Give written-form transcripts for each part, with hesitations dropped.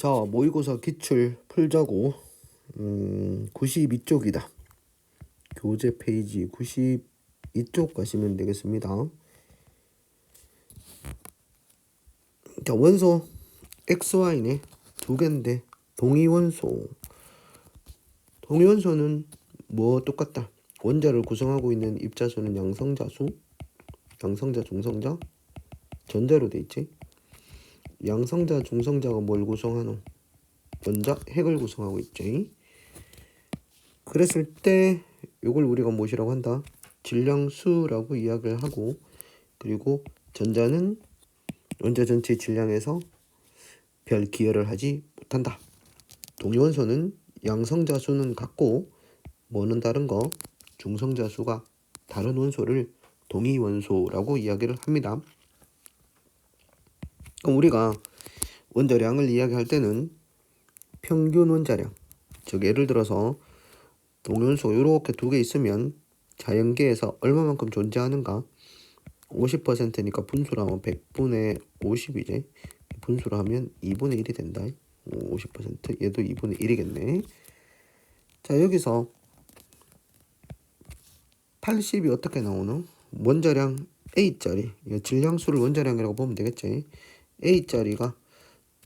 자, 모의고사 기출 풀자고 92쪽이다. 교재 페이지 92쪽 가시면 되겠습니다. 자, 원소 XY네. 두 개인데 동위원소. 동위원소는 뭐 똑같다. 원자를 구성하고 있는 입자수는 양성자수, 양성자, 중성자, 전자로 돼 있지. 양성자, 중성자가 뭘 구성하노? 원자, 핵을 구성하고 있지. 그랬을 때 이걸 우리가 무엇이라고 한다? 질량수라고 이야기를 하고, 그리고 전자는 원자 전체의 질량에서 별 기여를 하지 못한다. 동위원소는 양성자 수는 같고 뭐는 다른 거? 중성자 수가 다른 원소를 동위원소라고 이야기를 합니다. 그럼 우리가 원자량을 이야기할 때는 평균 원자량, 즉 예를 들어서 동위원소 이렇게 두 개 있으면 자연계에서 얼마만큼 존재하는가? 50%니까 분수로 하면 100분의 50이지. 분수로 하면 2분의 1이 된다. 50% 얘도 2분의 1이겠네. 자, 여기서 80이 어떻게 나오노? 원자량 A짜리, 질량수를 원자량이라고 보면 되겠지. A짜리가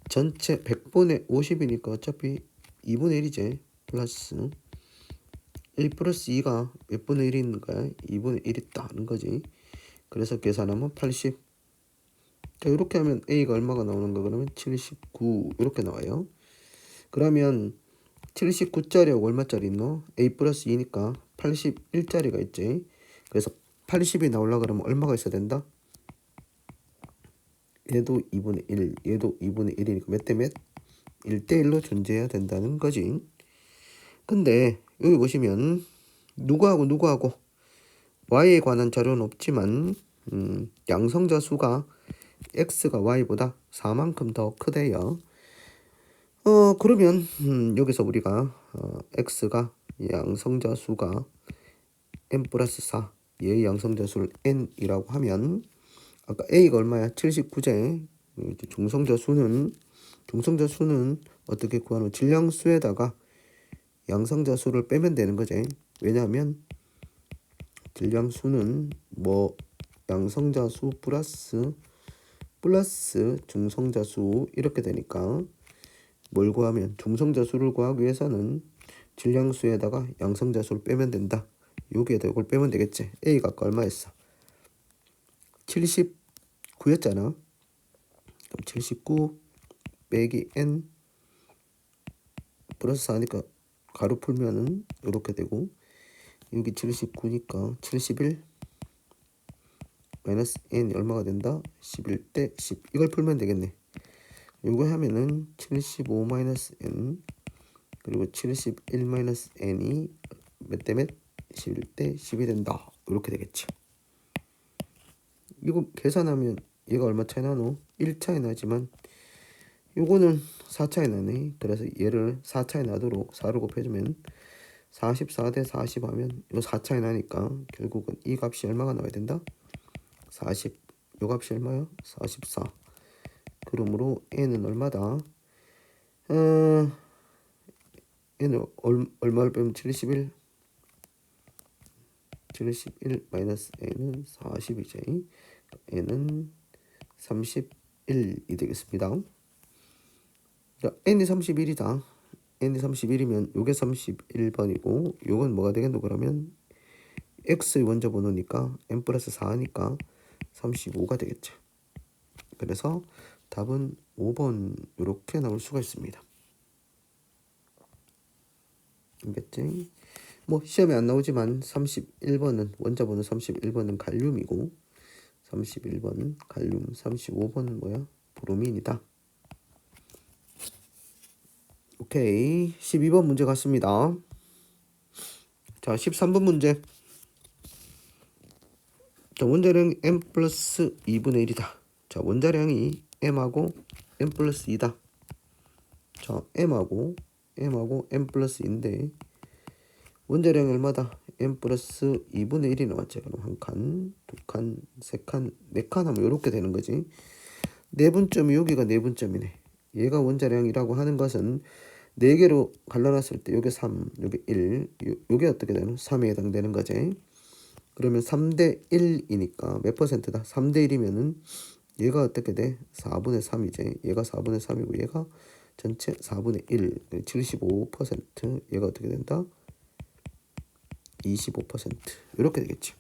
전체 100분의 50이니까 어차피 2분의 1이지. 플러스 1 플러스 2가 몇 분의 1인가? 2분의 1이 있다는 거지. 그래서 계산하면 80. 자, 이렇게 하면 A가 얼마가 나오는가? 그러면 79 이렇게 나와요. 그러면 79짜리하고 얼마짜리 있노? A 플러스 2니까 81짜리가 있지. 그래서 80이 나오려고 그러면 얼마가 있어야 된다? 얘도 2분의 1, 얘도 2분의 1이니까 몇 대 몇? 1대 1로 존재해야 된다는 거지. 근데 여기 보시면 누구하고 Y에 관한 자료는 없지만 양성자 수가 X가 Y보다 4만큼 더 크대요. 그러면 여기서 우리가 X가 양성자 수가 n 플러스 4, 얘의 양성자 수를 n이라고 하면 아까 A가 얼마야? 79제. 중성자 수는 어떻게 구하노? 질량수에다가 양성자 수를 빼면 되는 거지. 왜냐하면 질량수는 뭐 양성자 수 플러스 중성자 수 이렇게 되니까 뭘 구하면 중성자 수를 구하기 위해서는 질량수에다가 양성자 수를 빼면 된다. 여기에다 이걸 빼면 되겠지. A가 아까 얼마였어? 79였잖아. 그럼 79 빼기 n 플러스 4니까 가로 풀면은 이렇게 되고, 여기 79니까 71 마이너스 n이 얼마가 된다? 11대 10. 이걸 풀면 되겠네. 이거 하면은 75 마이너스 n 그리고 71 마이너스 n이 몇 대 몇? 11대 10이 된다. 이렇게 되겠지. 이거 계산하면 얘가 얼마 차이 나노? 1 차이 나지만 요거는 4 차이 나네. 그래서 얘를 4 차이 나도록 4로 곱해주면 44대 40 하면 요 4 차이 나니까 결국은 이 값이 얼마가 나와야 된다? 40. 요 값이 얼마야? 44. 그러므로 n은 얼마다? n을 얼마를 빼면 71 마이너스 n은 40이지. n은 31이 되겠습니다. 자, n이 31이다. n이 31이면 요게 31번이고 요건 뭐가 되겠노? 그러면 x의 원자 번호니까 n 플러스 4니까 35가 되겠죠. 그래서 답은 5번 이렇게 나올 수가 있습니다. 알겠지? 뭐 시험에 안 나오지만 31번은 원자 번호 31번은 갈륨이고 31번은 갈륨, 35번은 뭐야? 브로민이다. 오케이. 12번 문제 갔습니다. 자, 13번 문제. 자, 원자량 m 플러스 2분의 1이다. 자, 원자량이 m하고 m 플러스 2다. 자, m하고 m 플러스 2인데 원자량이 얼마다? m 플러스 2분의 1이 나왔죠. 그럼 한 칸, 두 칸, 세 칸, 네 칸 하면 이렇게 되는 거지. 내분점이 여기가 내분점이네. 얘가 원자량이라고 하는 것은 4개로 갈라놨을 때 요게 3, 요게 1, 요게 어떻게 되는? 3에 해당되는 거지. 그러면 3대 1이니까 몇 %다? 3대 1이면은 얘가 어떻게 돼? 4분의 3이지. 얘가 4분의 3이고 얘가 전체 4분의 1, 75%. 얘가 어떻게 된다? 25%. 이렇게 되겠지.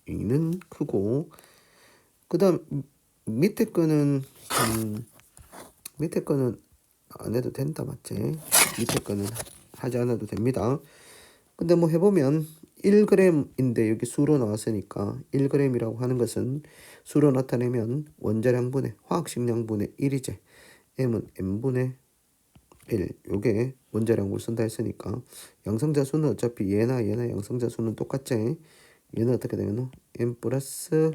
이는 크고, 그 다음 밑에 거는 밑에 거는 안 해도 된다, 맞지? 밑에 거는 하지 않아도 됩니다. 근데 뭐 해보면 1g인데 여기 수로 나왔으니까 1g이라고 하는 것은 수로 나타내면 원자량분의 화학식량분의 1이지. m은 m분의 1. 요게 원자량을 쓴다 했으니까 양성자 수는 어차피 얘나 양성자 수는 똑같지. 얘는 어떻게 되면 m 플러스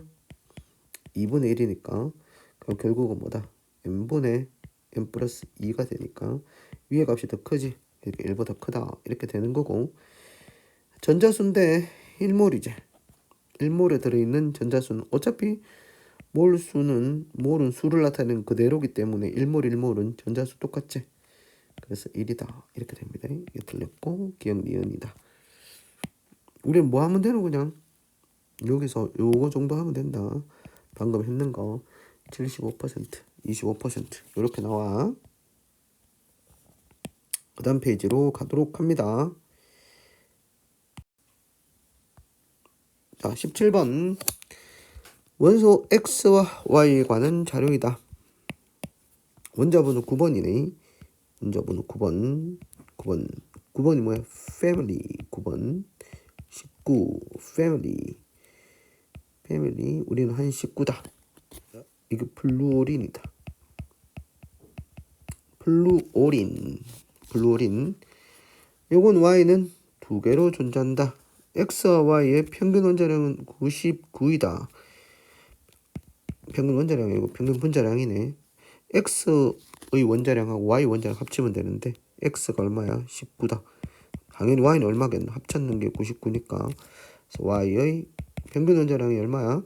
2분의 1이니까 그럼 결국은 뭐다? m분의 m 플러스 2가 되니까 위에 값이 더 크지. 그러니까 1보다 크다. 이렇게 되는 거고, 전자수인데 1몰이지. 1몰에 들어있는 전자수는 어차피 몰은 수를 나타내는 그대로기 때문에 1몰은 전자수 똑같지. 그래서 1이다. 이렇게 됩니다. 이게 틀렸고 기억 니은이다. 우리는 뭐 하면 되노? 그냥 여기서 요거 정도 하면 된다. 방금 했는 거 75%, 25% 이렇게 나와. 그 다음 페이지로 가도록 합니다. 자, 17번. 원소 X와 Y에 관한 자료이다. 원자번호 9번이네. 원자번호 9번이 뭐야? 패밀리 9번. 19 패밀리 우리는 한 식구다. 이게 플루오린이다. 플루오린 요건 Y는 2개로 존재한다. X와 Y의 평균 원자량은 99이다. 평균 원자량이고 평균 분자량이네. X의 원자량하고 Y 원자량 합치면 되는데 X가 얼마야? 19다. 당연히 Y는 얼마겠나? 합쳤는 게 99니까. 그래서 Y의 평균 원자량이 얼마야?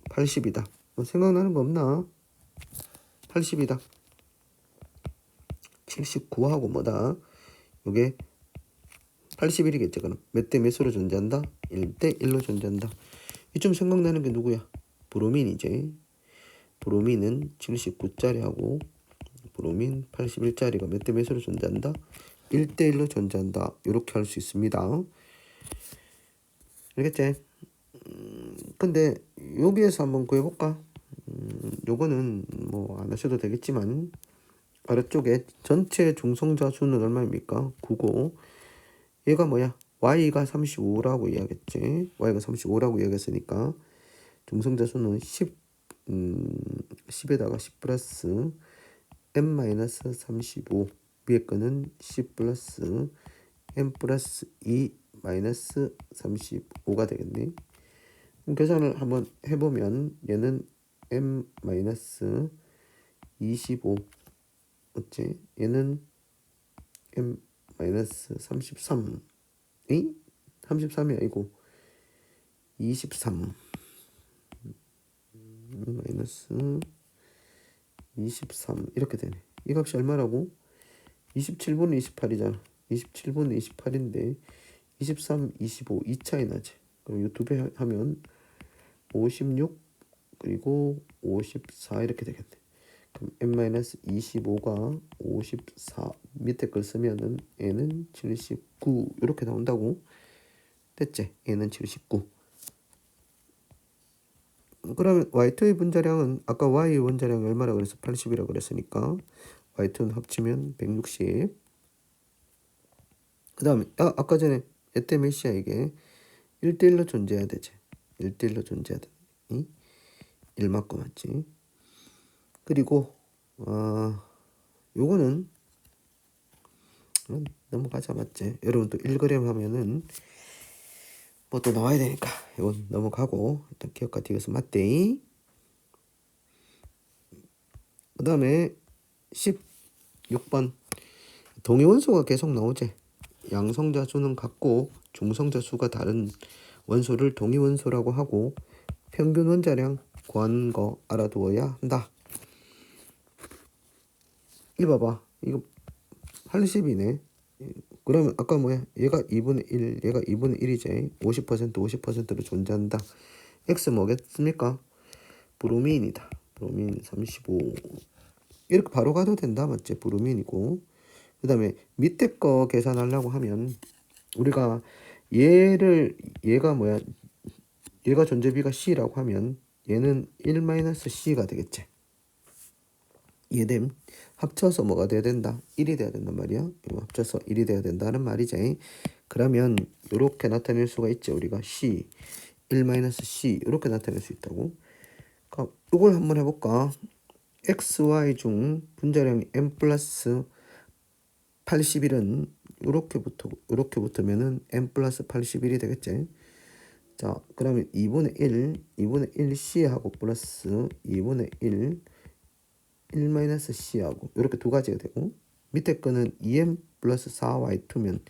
80이다. 뭐 생각나는 거 없나? 80이다. 79하고 뭐다? 요게 81이겠죠. 그럼 몇 대 몇으로 존재한다? 1대 1로 존재한다. 이쯤 생각나는 게 누구야? 브로민이지. 브로민은 79짜리하고 브로민 81짜리가 몇 대 몇으로 존재한다? 1대 1로 존재한다. 이렇게 할 수 있습니다. 알겠지? 근데 여기에서 한번 구해볼까? 요거는 뭐 안 하셔도 되겠지만 아래쪽에 전체 중성자 수는 얼마입니까? 9고 얘가 뭐야? Y가 35라고 이야기했지. Y가 35라고 이야기했으니까 중성자 수는 10에다가 10 플러스 m-35 위에 거는 10 플러스 m 플러스 2 마이너스 35가 되겠네. 계산을 한번 해보면 얘는 m 마이너스 25 어째? 얘는 m 마이너스 33 에이? 33이 아니고 23 마이너스 23 이렇게 되네. 이 값이 얼마라고? 27분의 28이잖아. 27분의 28인데 23, 25 2차이 나지. 그럼 이 두 배 하면 56 그리고 54 이렇게 되겠네. 그럼 n-25가 54 밑에 걸 쓰면은 n은 79 이렇게 나온다고. 됐지? n은 79. 그러면 y2의 분자량은 아까 y의 원자량이 얼마라고 그래서 80이라고 그랬으니까 y2는 합치면 160. 그 다음에 아까 전에 얘때 몇이야 이게 1대1로 존재해야 되지. 1대1로 존재해야 되니 1 맞고 맞지. 그리고 요거는 넘어가자 맞지. 여러분 또 1g 하면은 뭐 또 나와야 되니까 이건 넘어가고 일단 기억과 뒤에서 맞대. 그 다음에 16번 동위원소가 계속 나오지. 양성자 수는 같고 중성자 수가 다른 원소를 동위원소라고 하고 평균 원자량 구하는 거 알아두어야 한다. 이 봐봐. 이거 80이네. 그러면 아까 뭐야? 얘가 2분의 1, 얘가 2분의 1이지. 50%로 존재한다. X 뭐겠습니까? 브로민이다. 브로민 35. 이렇게 바로 가도 된다. 맞지? 브로민이고. 그 다음에 밑에 거 계산하려고 하면 우리가 얘가 뭐야? 얘가 존재비가 C라고 하면 얘는 1-C가 되겠지. 이해됨? 합쳐서 뭐가 돼야 된다? 1이 돼야 된단 말이야. 이거 합쳐서 1이 돼야 된다는 말이지. 그러면 이렇게 나타낼 수가 있죠. 우리가 C, 1-C 이렇게 나타낼 수 있다고. 그러니까 이걸 한번 해볼까? XY 중 분자량이 M 플러스 81은 이렇게 붙으면은 M 플러스 81이 되겠지. 자, 그러면 2분의 1 C하고 플러스 2분의 1-C하고 이렇게 두 가지가 되고, 밑에 거는 2M 플러스 4Y2면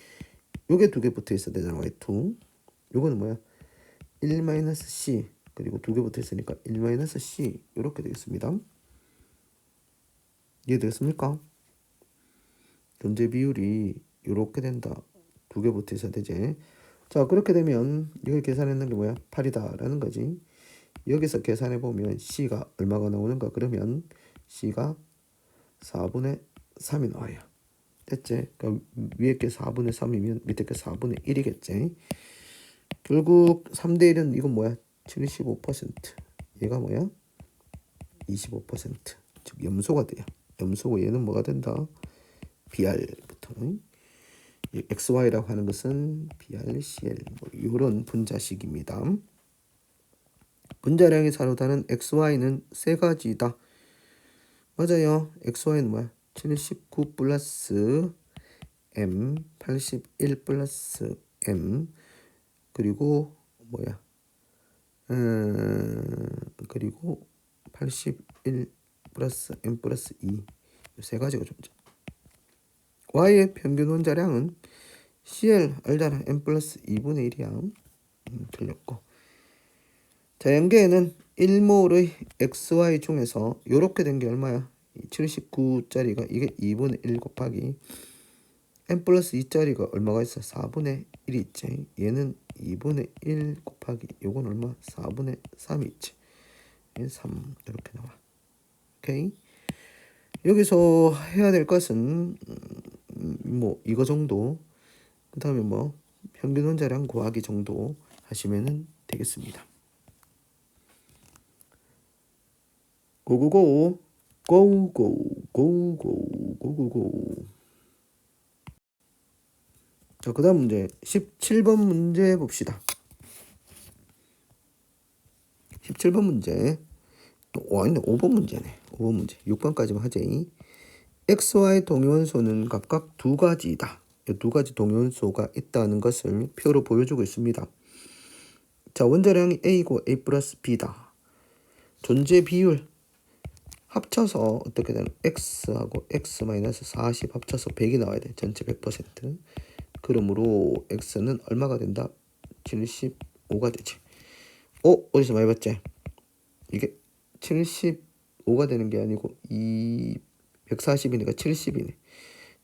요게 두 개 붙어 있어야 되잖아. Y2. 요거는 뭐야? 1-C 그리고 두 개 붙어 있으니까 1-C 이렇게 되겠습니다. 이해되겠습니까? 존재 비율이 이렇게 된다. 두 개 붙어 있어야 되지. 자, 그렇게 되면 이걸 계산했는 게 뭐야? 8이다라는 거지. 여기서 계산해 보면 C가 얼마가 나오는가? 그러면 C가 4분의 3이 나와요. 됐지? 그러니까 위에 게 4분의 3이면 밑에 게 4분의 1이겠지. 결국 3대 1은 이건 뭐야? 75%. 얘가 뭐야? 25%. 즉 염소가 돼요. 염소고 얘는 뭐가 된다? BR부터. XY라고 하는 것은 BR, CL 뭐 이런 분자식입니다. 분자량이 서로 다른 XY는 세 가지다. 맞아요. XY는 뭐야? 79 플러스 M, 81 플러스 M, 그리고 뭐야? 그리고 81 플러스 M 플러스 2. 세 가지가 존재. Y의 평균 원자량은 CL 알잖아. M 플러스 2분의 1이야. 틀렸고. 자, 연계에는 1몰의 XY 중에서 요렇게 된 게 얼마야? 79짜리가 이게 2분의 1 곱하기 M 플러스 2짜리가 얼마가 있어? 4분의 1이 있지. 얘는 2분의 1 곱하기 요건 얼마? 4분의 3이 있지. 3 이렇게 나와. 오케이. 여기서 해야 될 것은 뭐 이거 정도, 그 다음에 뭐 평균 원자량 구하기 정도 하시면 되겠습니다. 고고고 고고고고고고고고. 자, 그 다음 문제 17번 문제 봅시다. 17번 문제. 아니네, 5번 문제네. 5번 문제. 6번까지만 하지. XY 동위원소는 각각 두 가지이다. 이 두 가지 동위원소가 있다는 것을 표로 보여주고 있습니다. 자, 원자량이 A고 A 플러스 B다. 존재 비율 합쳐서 어떻게 되나? X하고 X 마이너스 40 합쳐서 100이 나와야 돼. 전체 100%. 그러므로 X는 얼마가 된다? 75가 되지. 어디서 많이 봤지? 이게 75가 되는 게 아니고 140이니까 70이네.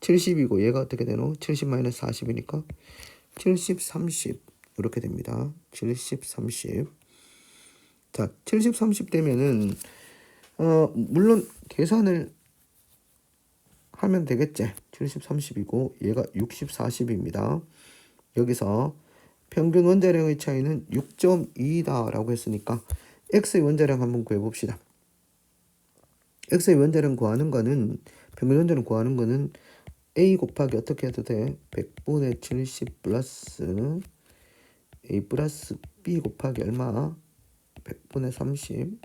70이고 얘가 어떻게 되노? 70 마이너스 40이니까 70, 30 이렇게 됩니다. 70, 30. 자, 70, 30 되면은 물론 계산을 하면 되겠지. 70, 30이고 얘가 60, 40입니다. 여기서 평균 원자량의 차이는 6.2다 라고 했으니까 X의 원자량 한번 구해봅시다. X의 원자량 구하는 거는, 평균 원자량 구하는 거는 A 곱하기 어떻게 해도 돼? 100분의 70 플러스 A 플러스 B 곱하기 얼마? 100분의 30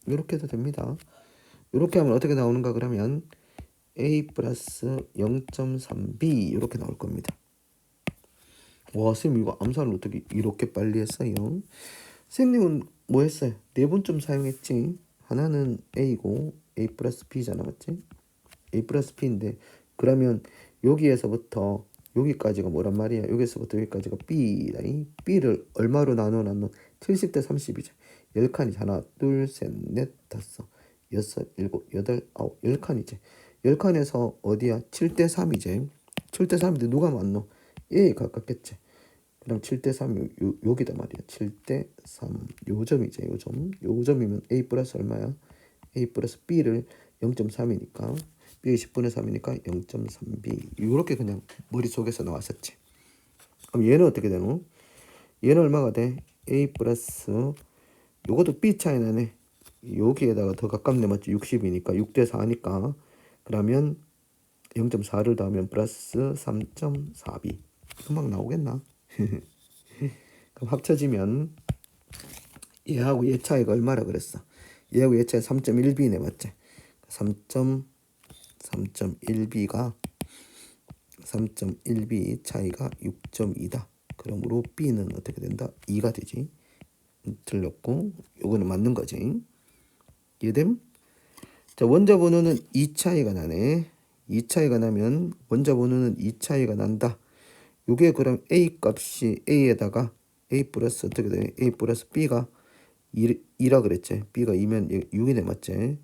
이렇게 해도 됩니다. 이렇게 하면 어떻게 나오는가? 그러면 A 플러스 0.3B 이렇게 나올 겁니다. 와, 쌤 이거 암산을 어떻게 이렇게 빨리 했어요? 쌤님은 뭐 했어요? 네 번쯤 사용했지. 하나는 A고 A 플러스 B잖아, 맞지? A 플러스 B인데 그러면 여기에서부터 여기까지가 뭐란 말이야? 여기서부터 여기까지가 B다. B를 얼마로 나눠? 70대 30이죠. 10칸이지. 하나, 둘, 셋, 넷, 다섯, 여섯, 일곱, 여덟, 아홉, 10칸이지. 10칸에서 어디야? 7대 3이지. 7대 3인데 누가 많노? A에 가깝겠지. 그럼 7대 3 여기다 말이야. 7대 3 요점이지. 요점이면 A 플러스 얼마야? A 플러스 B를 0.3이니까 B의 10분의 3이니까 0.3B 이렇게 그냥 머릿속에서 나왔었지. 그럼 얘는 어떻게 되노? 얘는 얼마가 돼? A 플러스 요것도 B 차이 나네. 여기에다가 더 가깝네 맞지? 60이니까 6대 4니까 그러면 0.4를 더하면 플러스 3.4B 금방 나오겠나? 그럼 합쳐지면 얘하고 얘 차이가 얼마라 그랬어? 얘하고 얘 차이 3.1B네 맞지? 3.1B가 3.1B 차이가 6.2다. 그러므로 B는 어떻게 된다? 2가 되지. 틀렸고 요거는 맞는 거지. 이해됨? 자, 원자 번호는 2 차이가 나네. 2 차이가 나면 원자 번호는 2 차이가 난다. 요게 그럼 A 값이 A에다가 A 플러스 어떻게 돼? A 플러스 B가 2라 그랬지. B가 2면 6이네 맞지?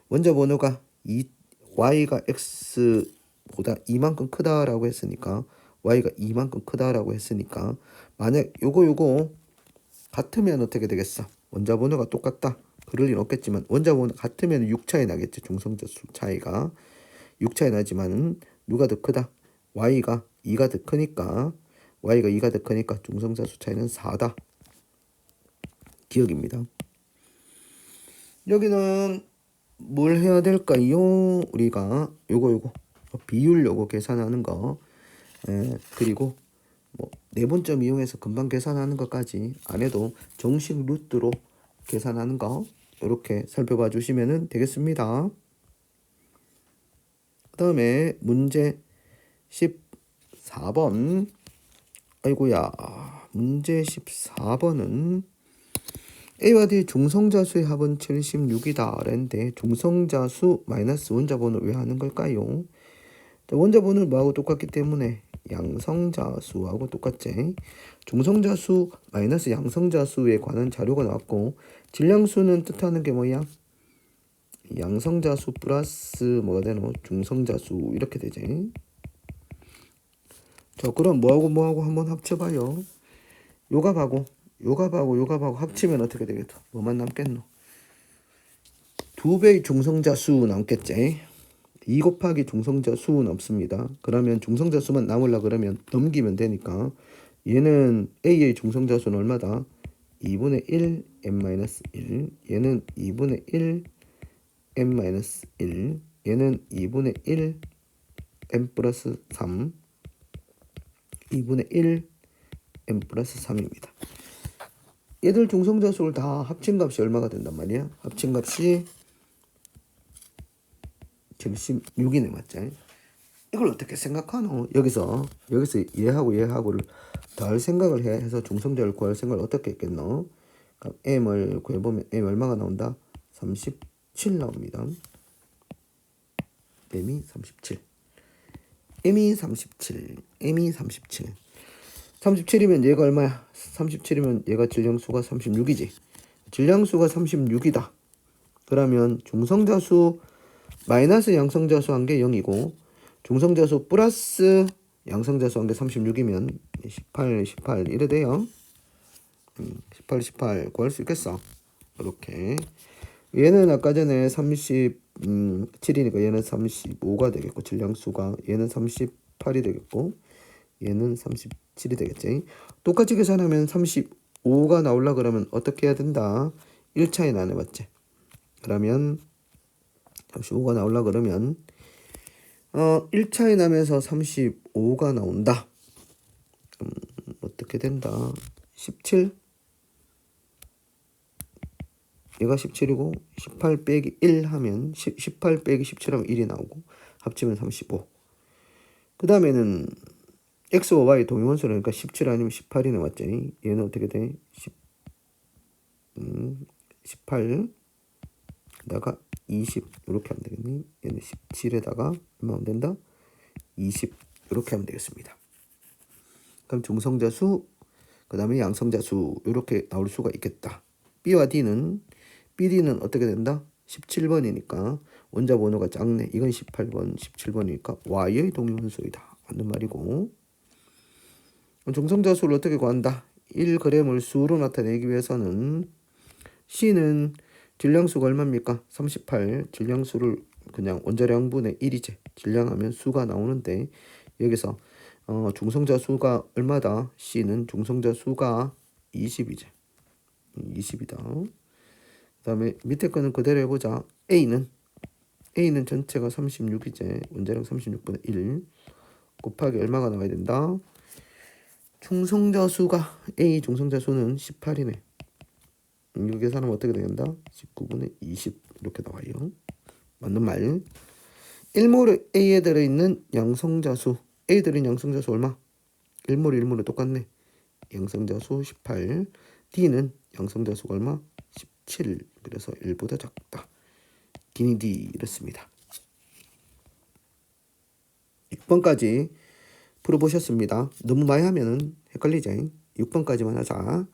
원자 번호가 Y가 X보다 이만큼 크다라고 했으니까 Y가 이만큼 크다라고 했으니까 만약 요거 같으면 어떻게 되겠어? 원자 번호가 똑같다. 그럴 리는 없겠지만 원자 번호 같으면 6 차이 나겠지. 중성자 수 차이가 6 차이 나지만 누가 더 크다? Y가 2가 더 크니까 중성자 수 차이는 4다. 기억입니다. 여기는 뭘 해야 될까요? 우리가 요거 비율 요거 계산하는 거 그리고 뭐 내분점 이용해서 금방 계산하는 것까지 안 해도 정식 루트로 계산하는 거 이렇게 살펴봐 주시면 되겠습니다. 그 다음에 문제 14번 아이고야 문제 14번은 A와 D 중성자수의 합은 76이다 라는데 중성자수 마이너스 원자번호 왜 하는 걸까요? 원자번호는 뭐하고 똑같기 때문에 양성자수하고 똑같지. 중성자수 마이너스 양성자수에 관한 자료가 나왔고 질량수는 뜻하는 게 뭐야? 양성자수 플러스 뭐가 되노? 중성자수 이렇게 되지. 자 그럼 뭐하고 한번 합쳐봐요. 요갑하고 합치면 어떻게 되겠어? 뭐만 남겠노? 2배의 중성자수 남겠지. 2 곱하기 중성자수 남습니다. 그러면 중성자수만 남으려 그러면 넘기면 되니까 얘는 A의 중성자수는 얼마다? 2분의 1 n-1 얘는 2분의 1 n-1 얘는 2분의 1 n 플러스 3 2분의 1 n 플러스 3입니다. 얘들 중성자수를 다 합친 값이 얼마가 된단 말이야? 합친 값이 76이네 맞지? 이걸 어떻게 생각하노? 여기서 얘하고를 더할 생각을 해서 중성자를 구할 생각을 어떻게 했겠노? 그럼 M을 구해보면 M 얼마가 나온다? 37 나옵니다. M이 37 37이면 얘가 얼마야? 37이면 얘가 질량수가 36이지. 질량수가 36이다. 그러면 중성자수 마이너스 양성자수 한 게 0이고 중성자수 플러스 양성자수 한 게 36이면 18 이래 돼요. 18 구할 수 있겠어. 이렇게 얘는 아까 전에 37이니까 얘는 35가 되겠고 질량수가 얘는 38이 되겠고 얘는 37이 되겠지. 똑같이 계산하면 35가 나오려 그러면 어떻게 해야 된다? 1차이 나네 맞지? 그러면 35가 나오려 그러면 1차이 나면서 35가 나온다. 어떻게 된다? 17 얘가 17이고 18 빼기 1 하면 18 빼기 17 하면 1이 나오고 합치면 35. 그 다음에는 X와 Y 동위원수라니까 17 아니면 18이네 맞지? 얘는 어떻게 돼? 18에다가 20 이렇게 하면 되겠니? 얘는 17에다가 얼마 하면 된다? 20 이렇게 하면 되겠습니다. 그럼 중성자수 그 다음에 양성자수 이렇게 나올 수가 있겠다. B와 D는 어떻게 된다? 17번이니까 원자 번호가 작네. 이건 18번, 17번이니까 Y의 동위원소이다. 맞는 말이고. 중성자수를 어떻게 구한다? 1g을 수로 나타내기 위해서는 C는 질량수가 얼마입니까? 38. 질량수를 그냥 원자량분의 1이지. 질량하면 수가 나오는데 여기서 중성자 수가 얼마다? C는 중성자 수가 20이지. 20이다. 그 다음에 밑에 거는 그대로 해보자. A는 전체가 36이지. 원자량 36분의 1 곱하기 얼마가 나와야 된다? 중성자 수가 A 중성자 수는 18이네. 이거 계산하면 어떻게 된다? 19분의 20 이렇게 나와요. 맞는 말. 1몰 A에 들어있는 양성자수. A에 들어있는 양성자수 얼마? 1몰 1몰이 똑같네. 양성자수 18. D는 양성자수가 얼마? 17. 그래서 1보다 작다. D는 D 이렇습니다. 6번까지 풀어보셨습니다. 너무 많이 하면은 헷갈리지? 6번까지만 하자.